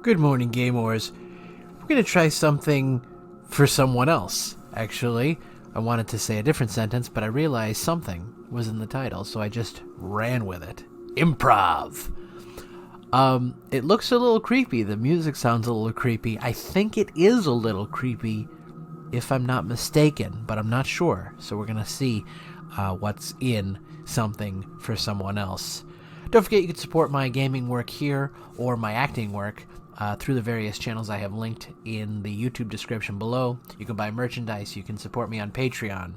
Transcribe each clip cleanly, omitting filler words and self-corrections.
Good morning, Gamors. We're going to try something for someone else, actually. I wanted to say a different sentence, but I realized something was in the title, so I just ran with it. Improv. It looks a little creepy. The music sounds a little creepy. I think it is a little creepy, if I'm not mistaken, but I'm not sure. So we're going to see what's in something for someone else. Don't forget you can support my gaming work here or my acting work through the various channels I have linked in the YouTube description below. You can buy merchandise. You can support me on Patreon.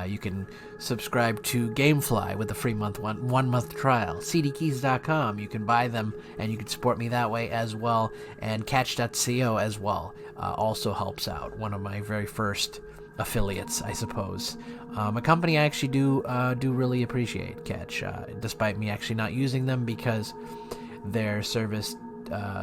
You can subscribe to Gamefly with a free one-month trial. cdkeys.com. You can buy them and you can support me that way as well. And 𝐿𝐶 as well also helps out. One of my very first affiliates, I suppose. A company I actually do really appreciate, 𝐿𝐶, despite me actually not using them because their service,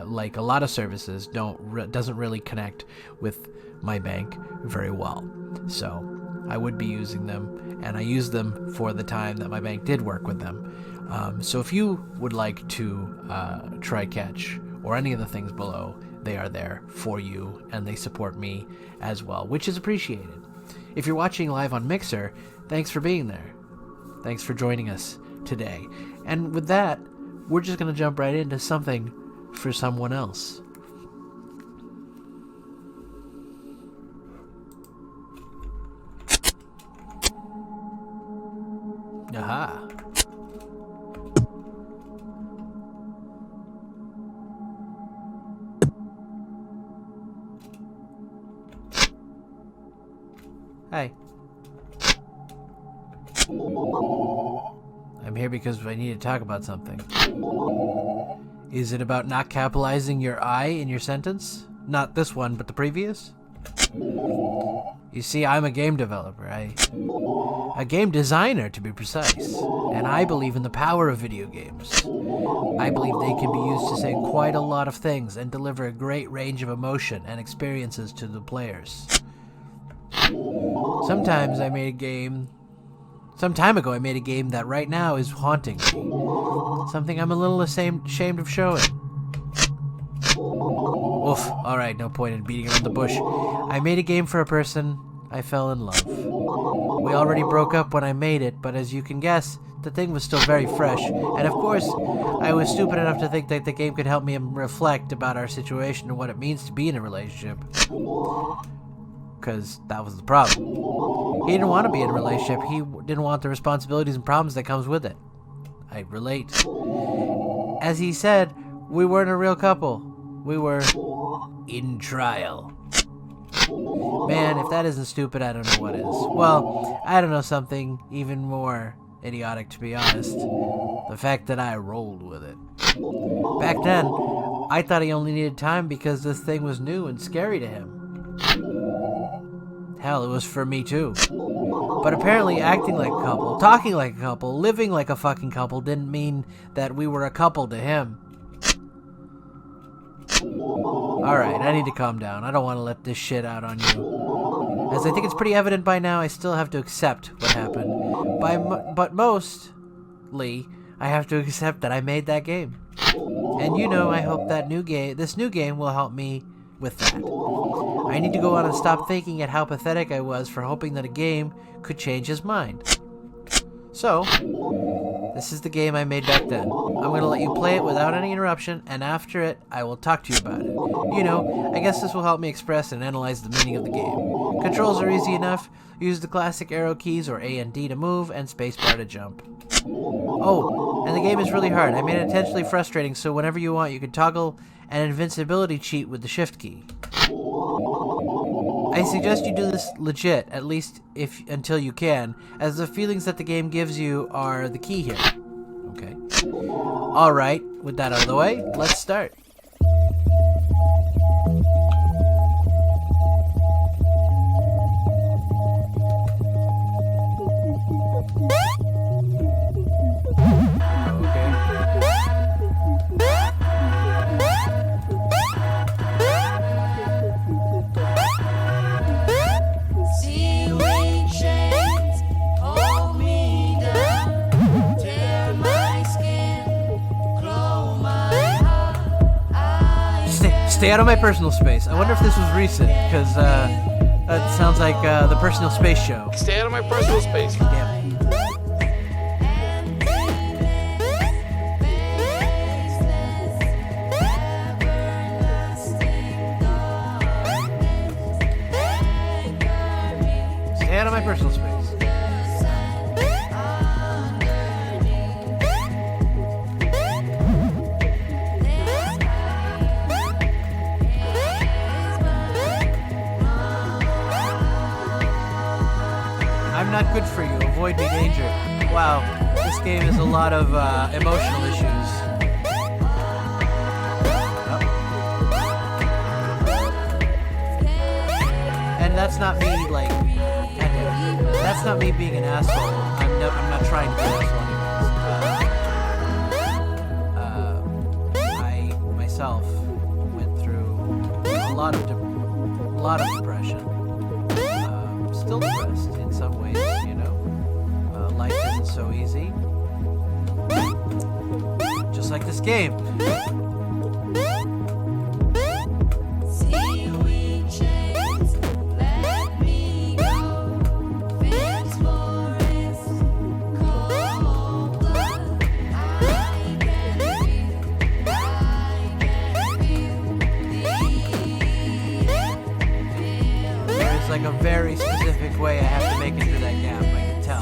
like a lot of services, doesn't really connect with my bank very well. So I would be using them, and I use them for the time that my bank did work with them. So if you would like to try 𝐿𝐶 or any of the things below, they are there for you, and they support me as well, which is appreciated. If you're watching live on Mixer, thanks for being there. Thanks for joining us today. And with that, we're just going to jump right into something for someone else. Aha. Hi. I'm here because I need to talk about something. Is it about not capitalizing your I in your sentence? Not this one, but the previous? You see, I'm a game developer. A game designer, to be precise. And I believe in the power of video games. I believe they can be used to say quite a lot of things and deliver a great range of emotion and experiences to the players. Some time ago, I made a game that right now is haunting me. Something I'm a little ashamed of showing. Oof, alright, no point in beating around the bush. I made a game for a person I fell in love. We already broke up when I made it, but as you can guess, the thing was still very fresh. And of course, I was stupid enough to think that the game could help me reflect about our situation and what it means to be in a relationship. Because that was the problem. He didn't want to be in a relationship. He didn't want the responsibilities and problems that comes with it. I relate. As he said, we weren't a real couple. We were in trial. Man, if that isn't stupid, I don't know what is. Well, I don't know something even more idiotic, to be honest. The fact that I rolled with it. Back then, I thought he only needed time because this thing was new and scary to him. Hell, it was for me too. But apparently acting like a couple, talking like a couple, living like a fucking couple didn't mean that we were a couple to him. Alright, I need to calm down. I don't want to let this shit out on you. As I think it's pretty evident by now, I still have to accept what happened. But mostly, I have to accept that I made that game. And you know, I hope that this new game will help me with that. I need to go on and stop thinking at how pathetic I was for hoping that a game could change his mind. So, this is the game I made back then. I'm going to let you play it without any interruption, and after it, I will talk to you about it. You know, I guess this will help me express and analyze the meaning of the game. Controls are easy enough. Use the classic arrow keys, or A and D to move, and spacebar to jump. Oh, and the game is really hard. I made it intentionally frustrating, so whenever you want, you can toggle an invincibility cheat with the shift key. I suggest you do this legit, at least until you can, as the feelings that the game gives you are the key here. Okay. Alright, with that out of the way, let's start. Stay out of my personal space. I wonder if this was recent, because it sounds like the Personal Space Show. Stay out of my personal space. Damn it. Stay out of my personal space. I'm not good for you. Avoid me, danger. Wow, this game has a lot of emotional issues. Oh. And that's not me, like, that's not me being an asshole. I'm not trying to be an asshole anyways. I myself went through a lot of depression. Still depressed in some ways, you know. Life isn't so easy. Just like this game. There's like a very specific way I have to make it through that gap, I can tell.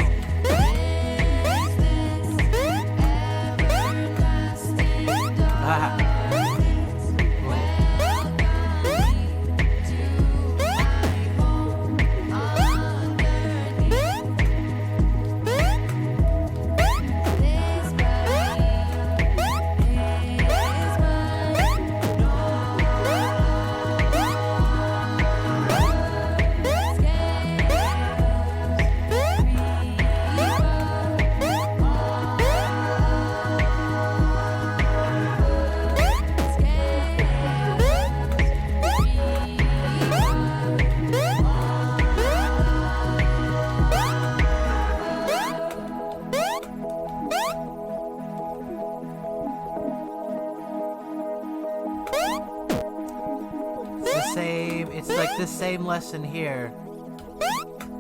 It's like the same lesson here,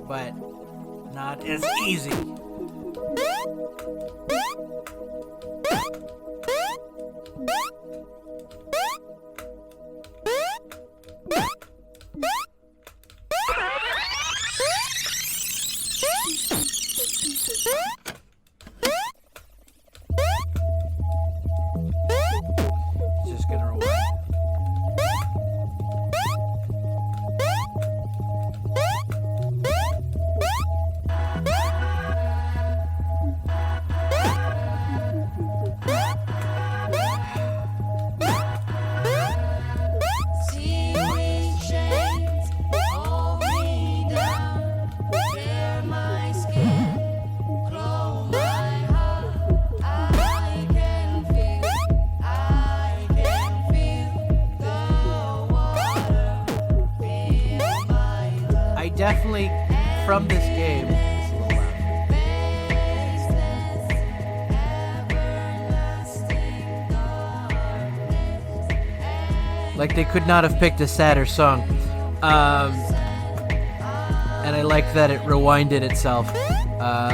but not as easy. Just gonna rewind. Definitely, from this game, it's a little loud. Like they could not have picked a sadder song. And I like that it rewinded itself,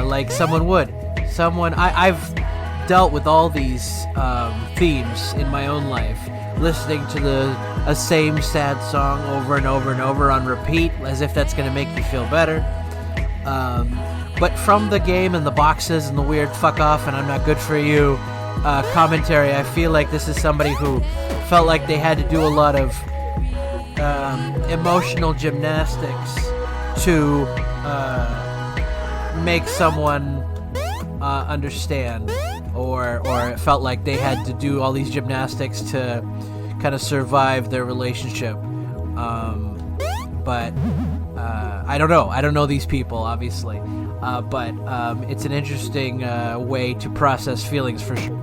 like someone would. I've dealt with all these themes in my own life, listening to a same sad song over and over and over on repeat, as if that's going to make you feel better. But from the game and the boxes and the weird fuck off and I'm not good for you commentary, I feel like this is somebody who felt like they had to do a lot of emotional gymnastics to make someone understand, or it felt like they had to do all these gymnastics to kind of survive their relationship. But I don't know. I don't know these people, obviously. But it's an interesting way to process feelings for sure.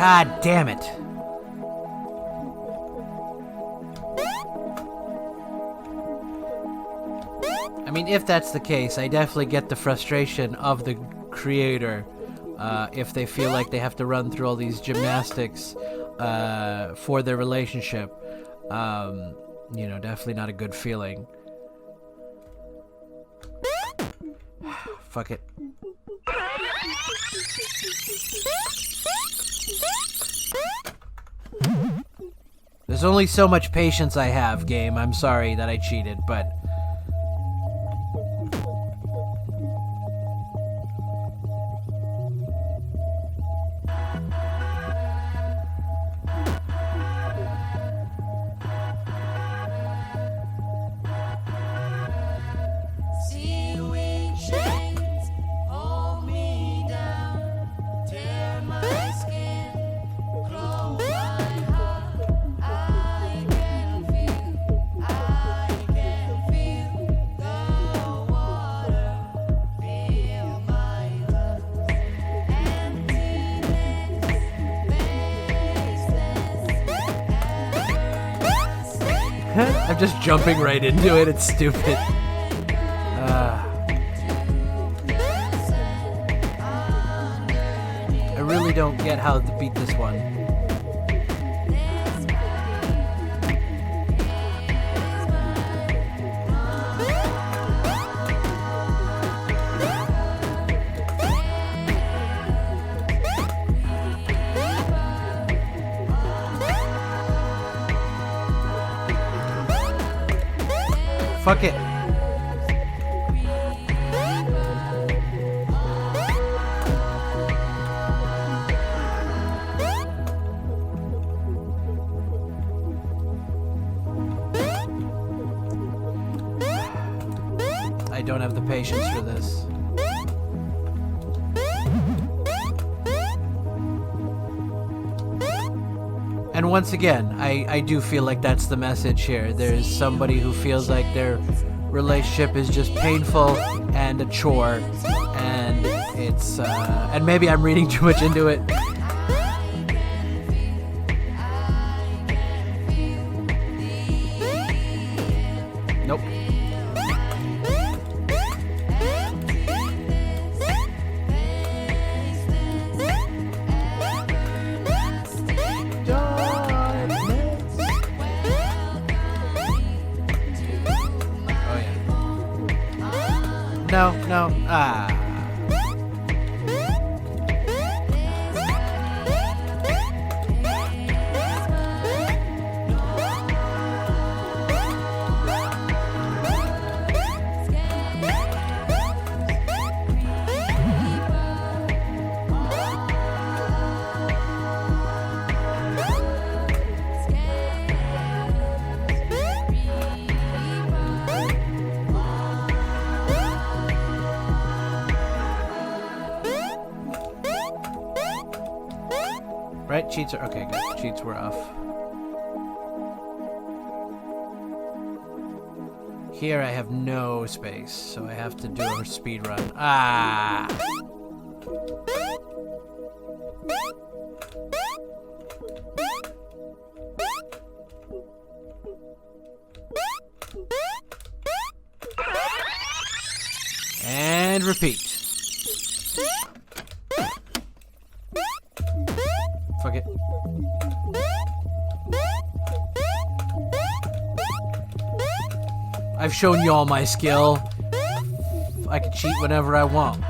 God damn it. I mean, if that's the case, I definitely get the frustration of the creator if they feel like they have to run through all these gymnastics for their relationship. You know, definitely not a good feeling. Fuck it. There's only so much patience I have, game. I'm sorry that I cheated, but... I'm just jumping right into it. It's stupid. I really don't get how to beat this one. Fuck it. I don't have the patience for this. And once again, I do feel like that's the message here. There's somebody who feels like their relationship is just painful and a chore, and it's and maybe I'm reading too much into it. Nope. No, no, Right? Cheats are... Okay, good. Cheats were off. Here I have no space, so I have to do a speed run. Ah! And repeat. Fuck it. I've shown you all my skill. I can cheat whenever I want.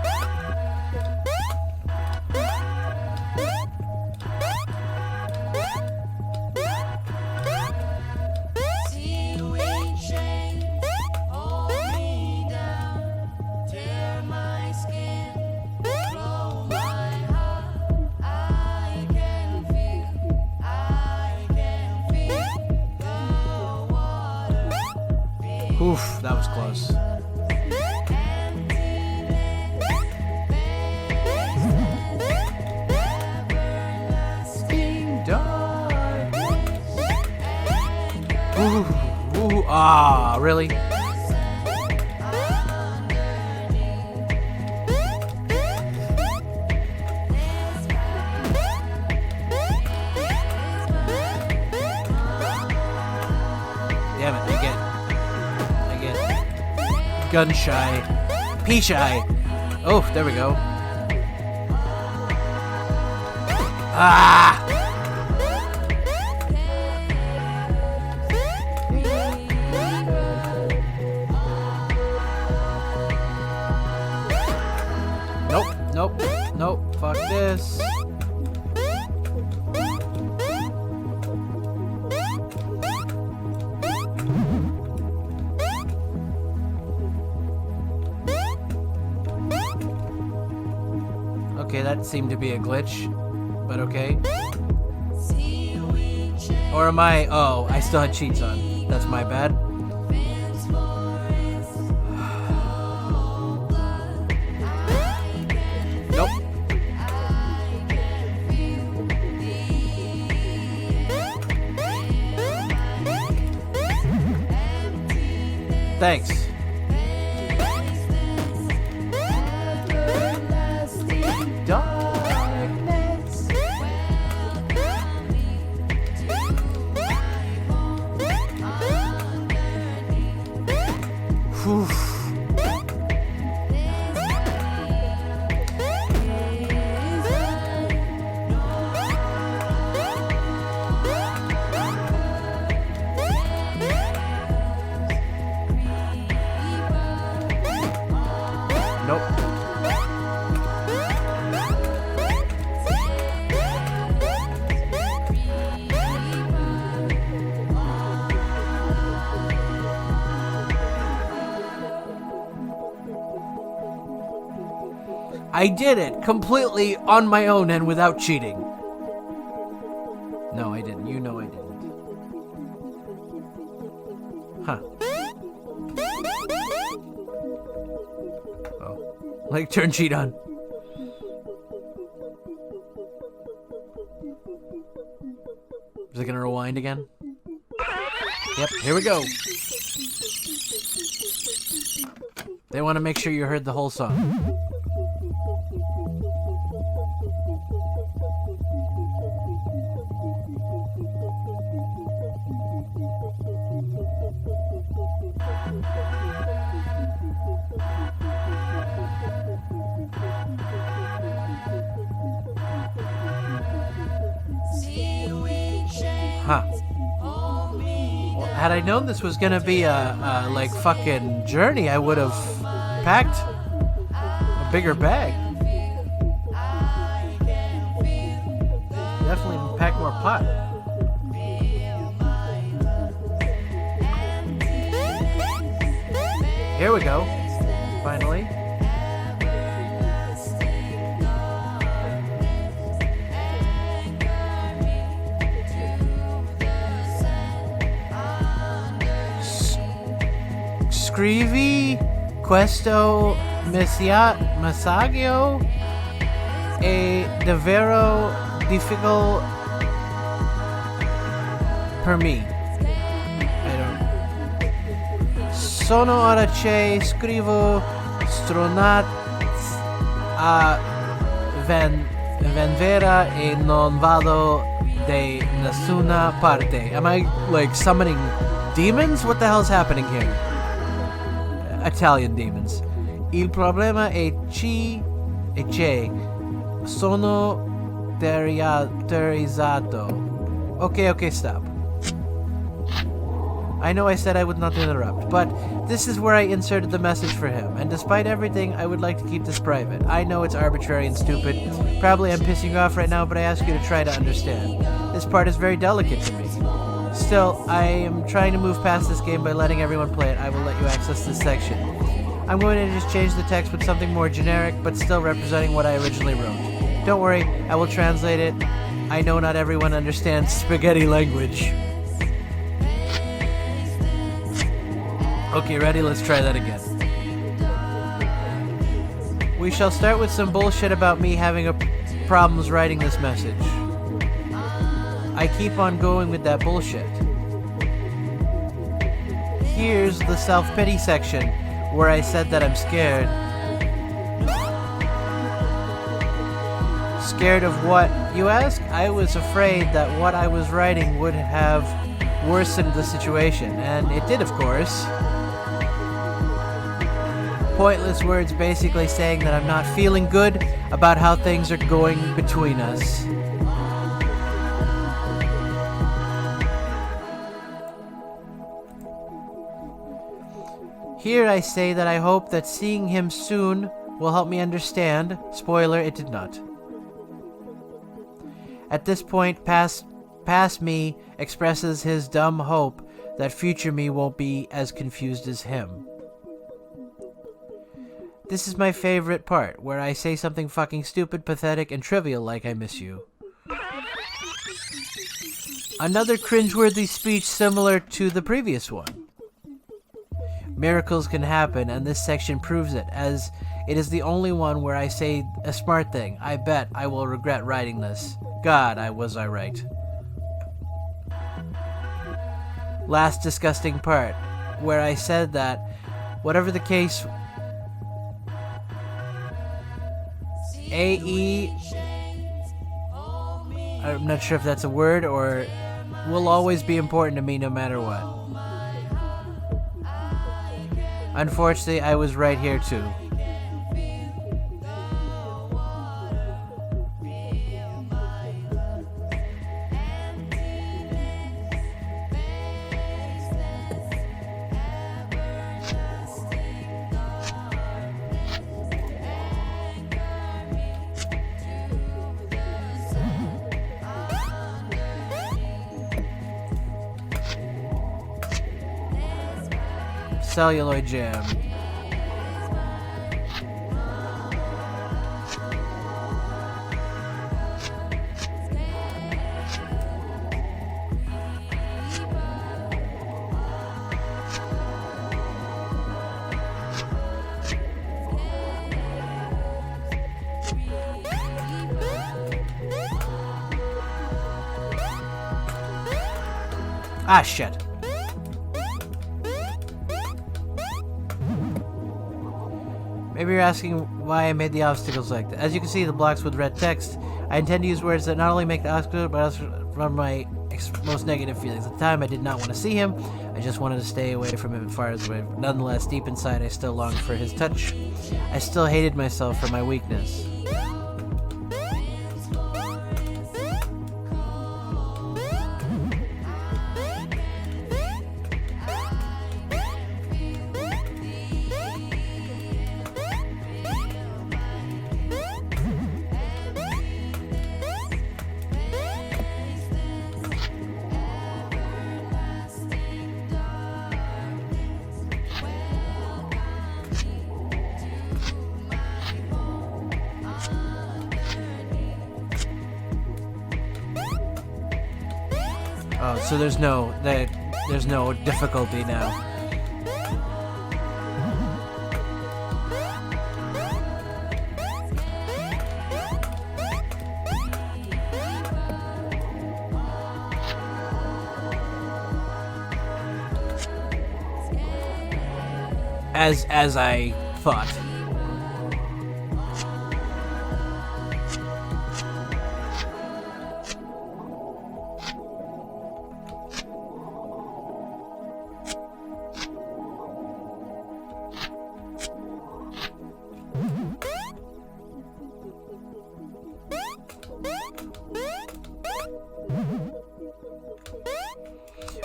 Oof, that was close. Ooh, ooh, ah, really? gun shy. Pea shy. Oh, there we go. Ah! Nope, nope, nope. Fuck this. Okay, that seemed to be a glitch, but okay. Or am I? Oh, I still had cheats on. That's my bad. Nope. Thanks. Darkness. Whew. Nope. I did it completely on my own and without cheating. No, I didn't. You know I didn't. Huh. Oh. Like, turn cheat on. Is it gonna rewind again? Yep, here we go. They want to make sure you heard the whole song. Huh. Well, had I known this was gonna be a like fucking journey, I would have packed a bigger bag. Definitely pack more pot. Here we go. Finally. Scrivi questo messaggio è davvero difficile per me. Sono ora che scrivo stronate a venvera e non vado da nessuna parte. Am I like summoning demons? What the hell's happening here? Italian demons. Il problema è che sono terrorizzato. Okay, stop. I know I said I would not interrupt, but this is where I inserted the message for him, and despite everything, I would like to keep this private. I know it's arbitrary and stupid. Probably I'm pissing you off right now, but I ask you to try to understand. This part is very delicate to me. Still, I am trying to move past this game by letting everyone play it. I will let you access this section. I'm going to just change the text with something more generic, but still representing what I originally wrote. Don't worry, I will translate it. I know not everyone understands spaghetti language. Okay, ready? Let's try that again. We shall start with some bullshit about me having problems writing this message. I keep on going with that bullshit. Here's the self-pity section, where I said that I'm scared. Scared of what, you ask? I was afraid that what I was writing would have worsened the situation, and it did, of course. pointless words basically saying that I'm not feeling good about how things are going between us. Here I say that I hope that seeing him soon will help me understand. Spoiler, it did not. At this point, past me expresses his dumb hope that future me won't be as confused as him. This is my favorite part, where I say something fucking stupid, pathetic, and trivial like I miss you. Another cringeworthy speech similar to the previous one. Miracles can happen, and this section proves it, as it is the only one where I say a smart thing. I bet I will regret writing this. God, was I right. Last disgusting part, where I said that, whatever the case, I'm not sure if that's a word, or will always be important to me no matter what. Unfortunately, I was right here too. Celluloid jam. Ah, shit. Maybe you're asking why I made the obstacles like that. As you can see, the blocks with red text, I intend to use words that not only make the obstacle, but also from my most negative feelings. At the time, I did not want to see him. I just wanted to stay away from him as far as away. Nonetheless, deep inside, I still longed for his touch. I still hated myself for my weakness. Oh, so there's no difficulty now. As I thought.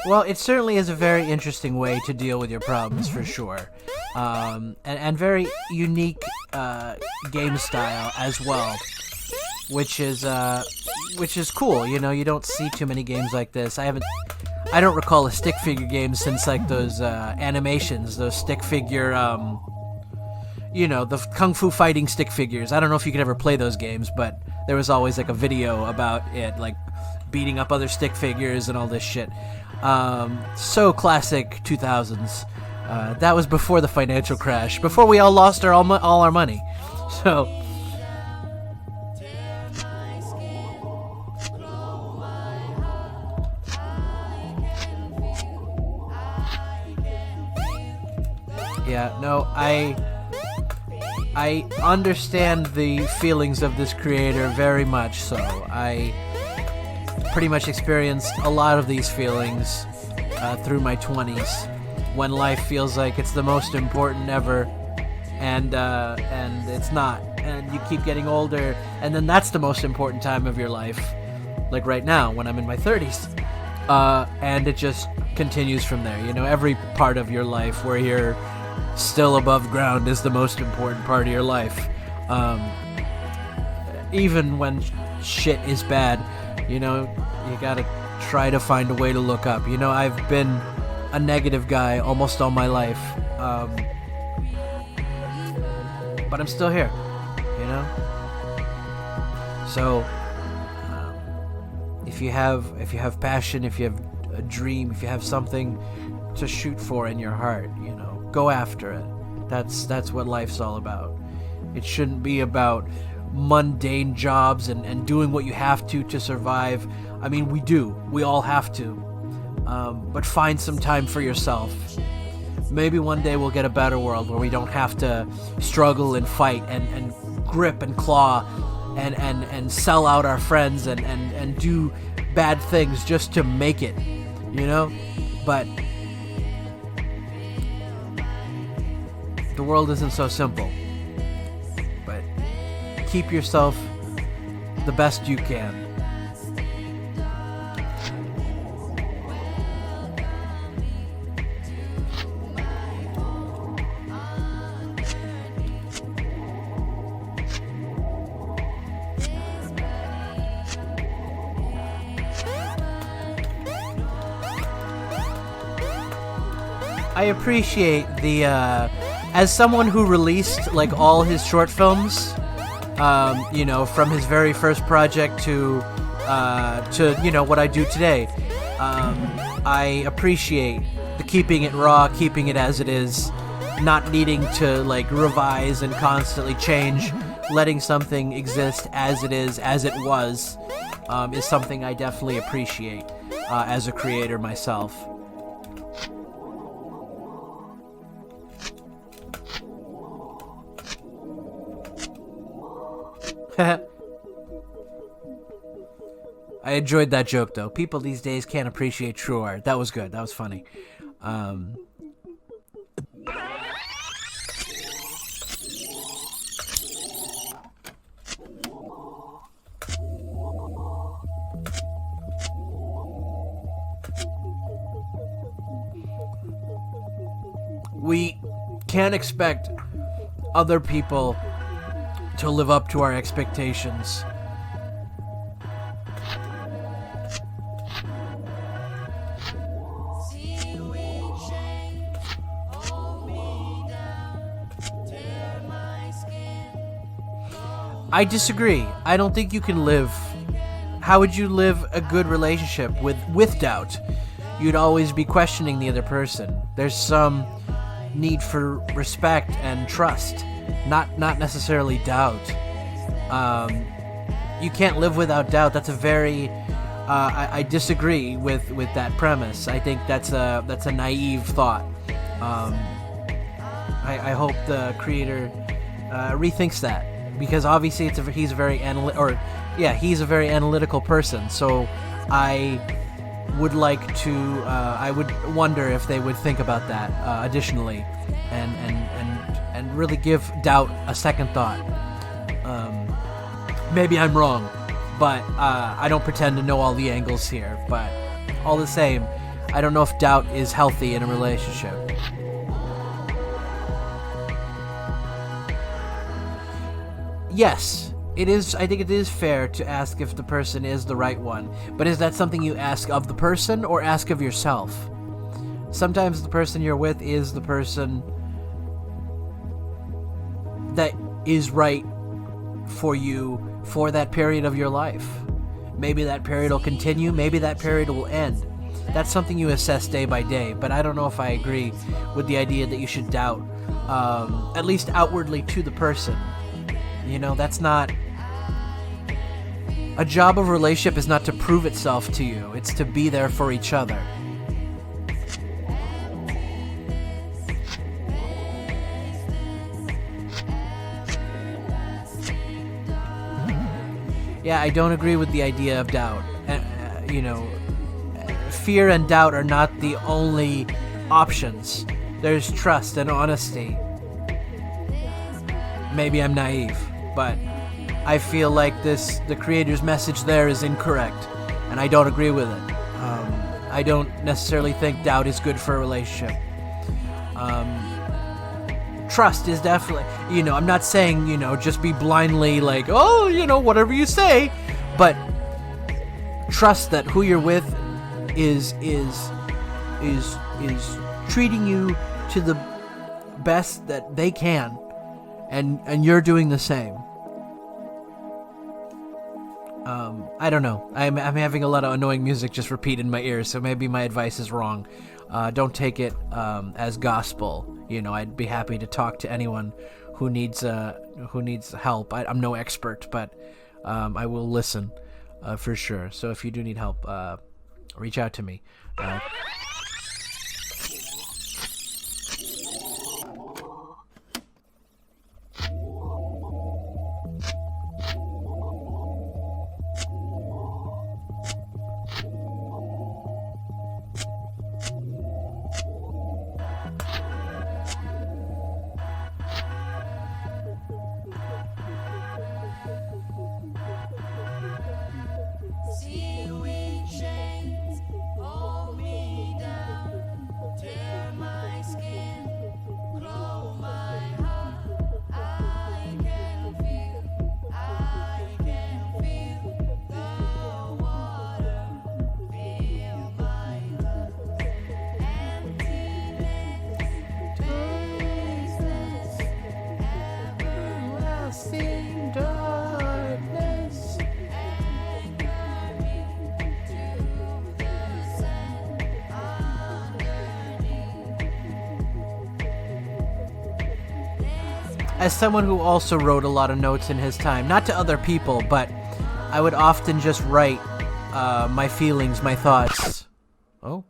Well, it certainly is a very interesting way to deal with your problems, for sure, and very unique game style as well, which is cool. You know, you don't see too many games like this. I don't recall a stick figure game since like those animations, those stick figure, the kung fu fighting stick figures. I don't know if you could ever play those games, but there was always like a video about it, like beating up other stick figures and all this shit. So classic 2000s. That was before the financial crash, before we all lost all our money. So yeah, no, I understand the feelings of this creator very much so. I pretty much experienced a lot of these feelings through my 20s, when life feels like it's the most important ever, and it's not, and you keep getting older, and then that's the most important time of your life, like right now when I'm in my 30s, and it just continues from there. You know, every part of your life where you're still above ground is the most important part of your life. Even when shit is bad, you know, you gotta try to find a way to look up. You know, I've been a negative guy almost all my life, but I'm still here, you know. So if you have passion, if you have a dream, if you have something to shoot for in your heart, you know, go after it. That's what life's all about. It shouldn't be about mundane jobs and doing what you have to survive. I mean, we all have to, but find some time for yourself. Maybe one day we'll get a better world where we don't have to struggle and fight and grip and claw and sell out our friends and do bad things just to make it, you know. But the world isn't so simple. But keep yourself the best you can. I appreciate the, as someone who released like all his short films, you know, from his very first project to you know what I do today. I appreciate the keeping it raw, keeping it as it is, not needing to like revise and constantly change, letting something exist as it is, as it was, is something I definitely appreciate as a creator myself. I enjoyed that joke, though. People these days can't appreciate true art. That was good. That was funny. We can't expect other people to live up to our expectations. I disagree. I don't think you can live... How would you live a good relationship with doubt? You'd always be questioning the other person. There's some need for respect and trust, not necessarily doubt. You can't live without doubt. That's a very... I disagree with that premise. I think that's a naive thought. I hope the creator rethinks that, because obviously he's a very analytical person. So I would like to. I would wonder if they would think about that additionally, and really give doubt a second thought. Maybe I'm wrong, but I don't pretend to know all the angles here. But all the same, I don't know if doubt is healthy in a relationship. Yes, it is. I think it is fair to ask if the person is the right one. But is that something you ask of the person or ask of yourself? Sometimes the person you're with is the person that is right for you for that period of your life. Maybe that period will continue, maybe that period will end. That's something you assess day by day, but I don't know if I agree with the idea that you should doubt, at least outwardly to the person. You know, that's not... A job of a relationship is not to prove itself to you, it's to be there for each other. Yeah, I don't agree with the idea of doubt. You know, fear and doubt are not the only options. There's trust and honesty. maybe I'm naive, but I feel like the creator's message there is incorrect, and I don't agree with it. I don't necessarily think doubt is good for a relationship. Trust is definitely, I'm not saying, just be blindly like, oh, whatever you say, but trust that who you're with is treating you to the best that they can, and you're doing the same. I don't know. I'm having a lot of annoying music just repeat in my ears, so maybe my advice is wrong. Don't take it as gospel. I'd be happy to talk to anyone who needs help. I'm no expert, but I will listen for sure. So if you do need help, reach out to me. As someone who also wrote a lot of notes in his time, not to other people, but I would often just write my feelings, my thoughts. Oh.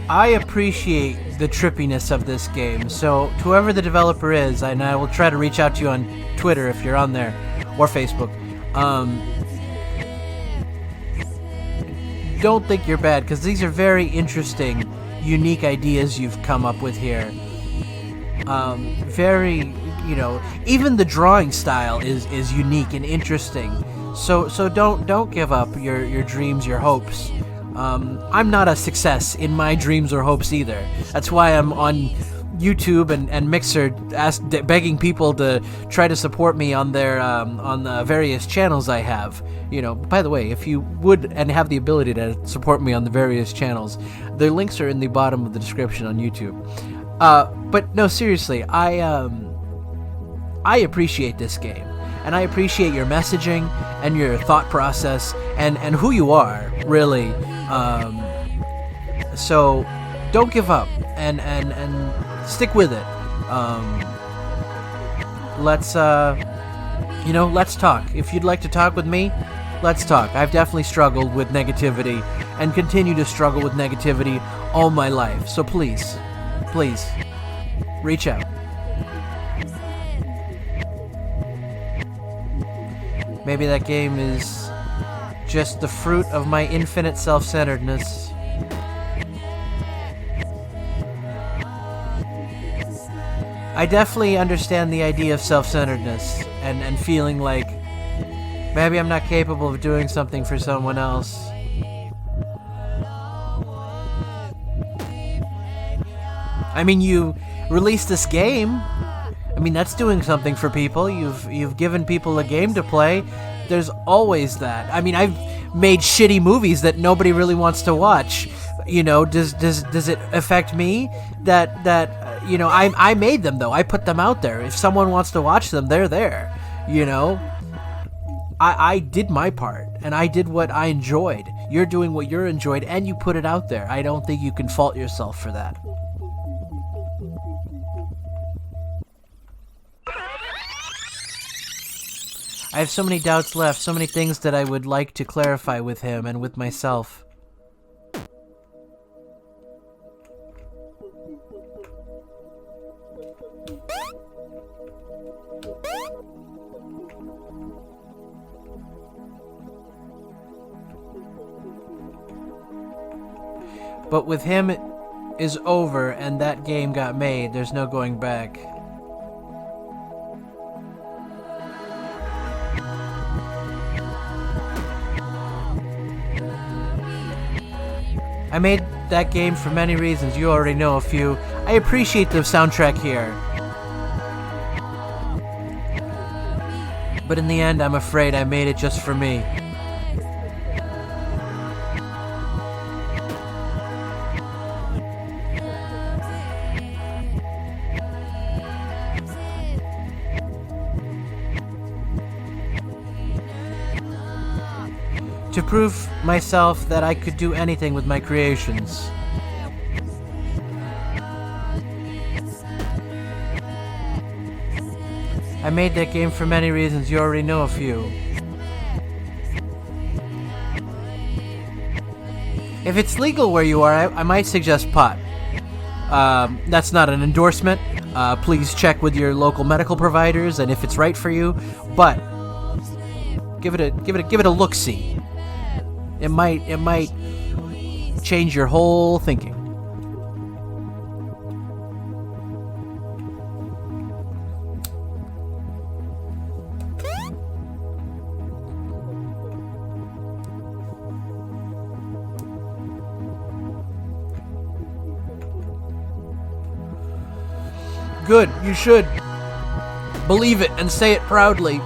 I appreciate the trippiness of this game, so to whoever the developer is, and I will try to reach out to you on Twitter if you're on there, or Facebook, don't think you're bad, because these are very interesting, unique ideas you've come up with here. Very, even the drawing style is unique and interesting, so don't give up your dreams, your hopes. I'm not a success in my dreams or hopes either. That's why I'm on YouTube and Mixer begging people to try to support me on their on the various channels I have. By the way, if you would and have the ability to support me on the various channels, the links are in the bottom of the description on YouTube. But no, seriously, I appreciate this game, and I appreciate your messaging and your thought process and who you are, really. So don't give up and stick with it. Let's talk. If you'd like to talk with me, let's talk. I've definitely struggled with negativity and continue to struggle with negativity all my life. So please, reach out. Maybe that game is just the fruit of my infinite self-centeredness. I definitely understand the idea of self-centeredness and feeling like maybe I'm not capable of doing something for someone else. I mean, you released this game. mean, that's doing something for people. You've given people a game to play. There's always that. I mean, I've made shitty movies that nobody really wants to watch. You know, does it affect me that you know, I made them though. I put them out there. If someone wants to watch them, they're there. You know, I did my part and I did what I enjoyed. You're doing what you're enjoyed and you put it out there. I don't think you can fault yourself for that. I have so many doubts left, so many things that I would like to clarify with him and with myself. But with him, it is over and that game got made. There's no going back. I made that game for many reasons. You already know a few. I appreciate the soundtrack here. But in the end, I'm afraid I made it just for me. To prove myself that I could do anything with my creations. I made that game for many reasons. You already know a few. If it's legal where you are, I might suggest pot. That's not an endorsement. Please check with your local medical providers and if it's right for you. But give it a look-see. It might change your whole thinking. Good, you should. Believe it and say it proudly.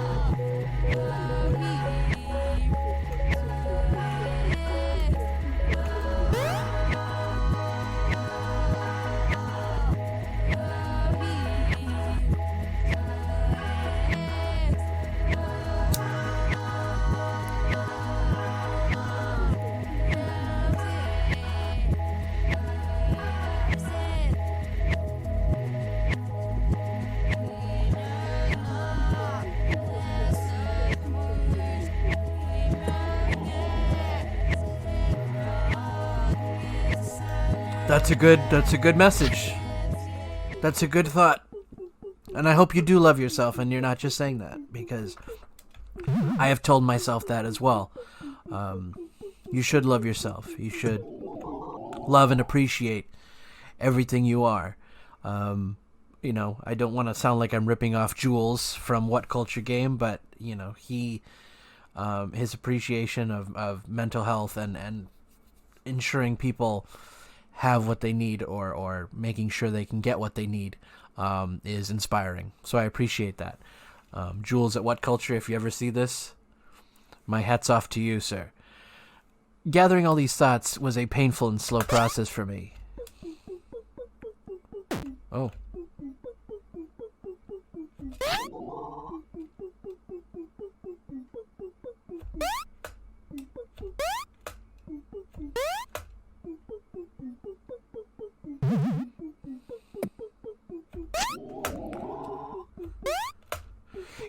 That's a good message. That's a good thought. And I hope you do love yourself and you're not just saying that, because I have told myself that as well. You should love yourself. You should love and appreciate everything you are. You know, I don't want to sound like I'm ripping off Jules from What Culture Game, but you know, his appreciation of mental health and ensuring people have what they need or making sure they can get what they need is inspiring. So I appreciate that. Jules at What Culture, if you ever see this, my hat's off to you, sir. Gathering all these thoughts was a painful and slow process for me. Oh.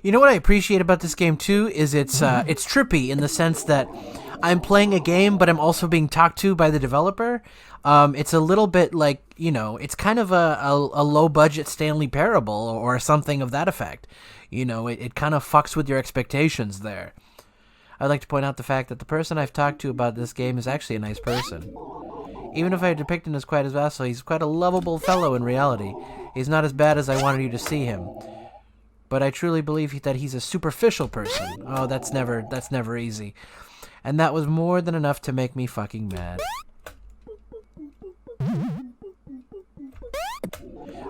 You know what I appreciate about this game too is it's trippy in the sense that I'm playing a game, but I'm also being talked to by the developer. It's a little bit like, you know, it's kind of a low budget Stanley Parable or something of that effect. You know, it kind of fucks with your expectations there. I'd like to point out the fact that the person I've talked to about this game is actually a nice person. Even if I depict him as quite a vassal, he's quite a lovable fellow in reality. He's not as bad as I wanted you to see him. But I truly believe that he's a superficial person. Oh, that's never easy. And that was more than enough to make me fucking mad.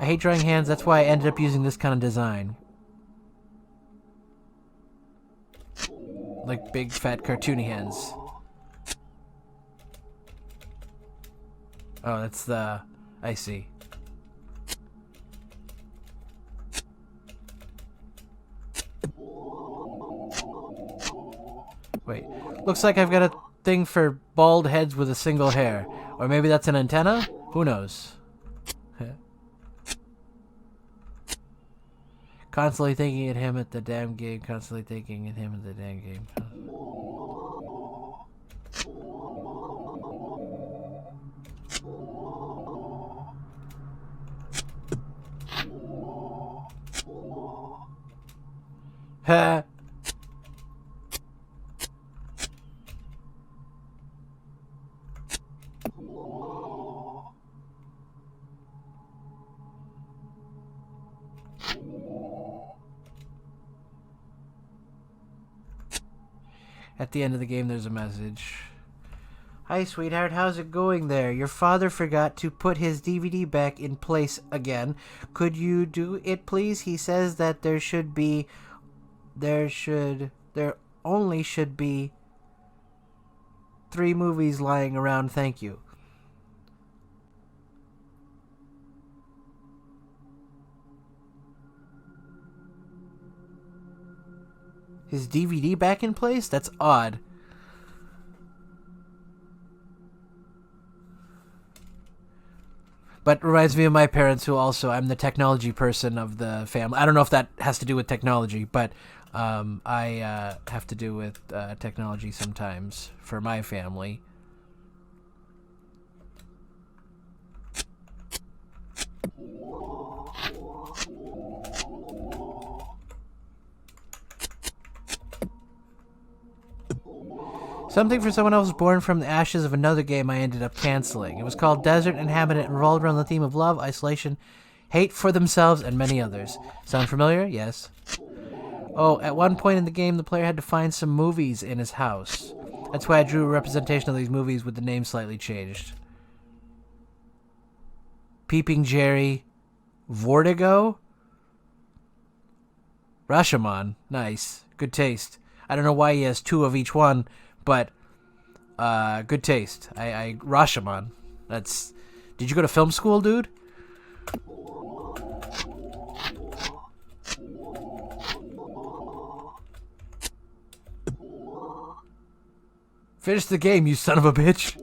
I hate drawing hands, that's why I ended up using this kind of design. Like big, fat, cartoony hands. Oh, that's the... I see. Wait, looks like I've got a thing for bald heads with a single hair. Or maybe that's an antenna? Who knows? Constantly thinking at him at the damn game. Constantly thinking at him at the damn game. Ha! At the end of the game, there's a message. Hi, sweetheart. How's it going there? Your father forgot to put his DVD back in place again. Could you do it, please? He says that there only should be 3 movies lying around. Thank you. His DVD back in place? That's odd. But it reminds me of my parents, who also, I'm the technology person of the family. I don't know if that has to do with technology, but I have to do with technology sometimes for my family. Something for someone else born from the ashes of another game I ended up canceling. It was called Desert Inhabitant and revolved around the theme of love, isolation, hate for themselves, and many others. Sound familiar? Yes. Oh, at one point in the game, the player had to find some movies in his house. That's why I drew a representation of these movies with the name slightly changed. Peeping Jerry. 𝗬𝗏𝗄𝐽? Rashomon. Nice. Good taste. I don't know why he has 2 of each one, but good taste. Rashomon. That's... Did you go to film school, dude? Finish the game, you son of a bitch.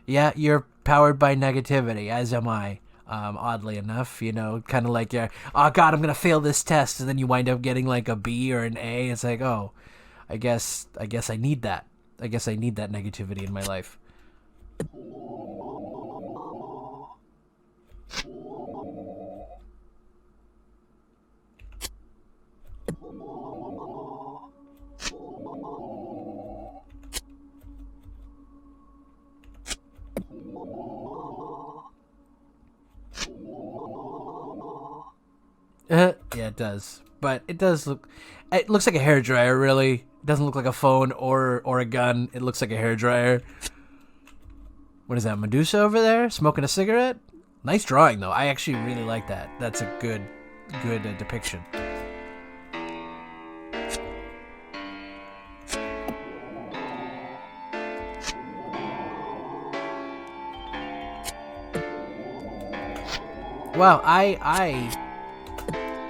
Yeah, you're powered by negativity, as am I. Oddly enough, you know, kind of like, oh god, I'm gonna fail this test, and then you wind up getting like a B or an A. It's like, oh, I guess I need that. I guess I need that negativity in my life. Yeah, it does. But it does look... It looks like a hairdryer, really. It doesn't look like a phone or a gun. It looks like a hairdryer. What is that, Medusa over there? Smoking a cigarette? Nice drawing, though. I actually really like that. That's a good depiction. Wow,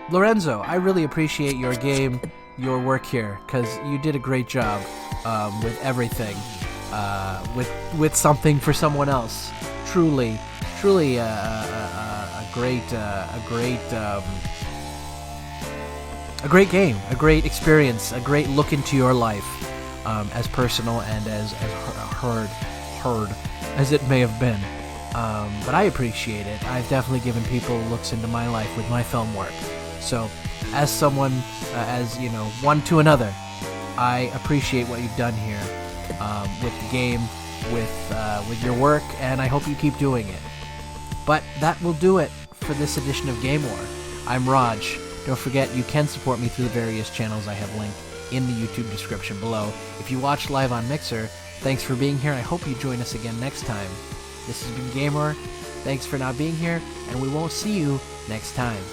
Lorenzo, I really appreciate your game, your work here, because you did a great job with everything, with something for someone else. Truly a great game, a great experience, a great look into your life, as personal and as hard as it may have been. But I appreciate it. I've definitely given people looks into my life with my film work. So, as someone, as you know, one to another, I appreciate what you've done here with the game, with your work, and I hope you keep doing it. But that will do it for this edition of Gamor. I'm Raj. Don't forget, you can support me through the various channels I have linked in the YouTube description below. If you watch live on Mixer, thanks for being here. I hope you join us again next time. This has been Gamor. Thanks for not being here, and we won't see you next time.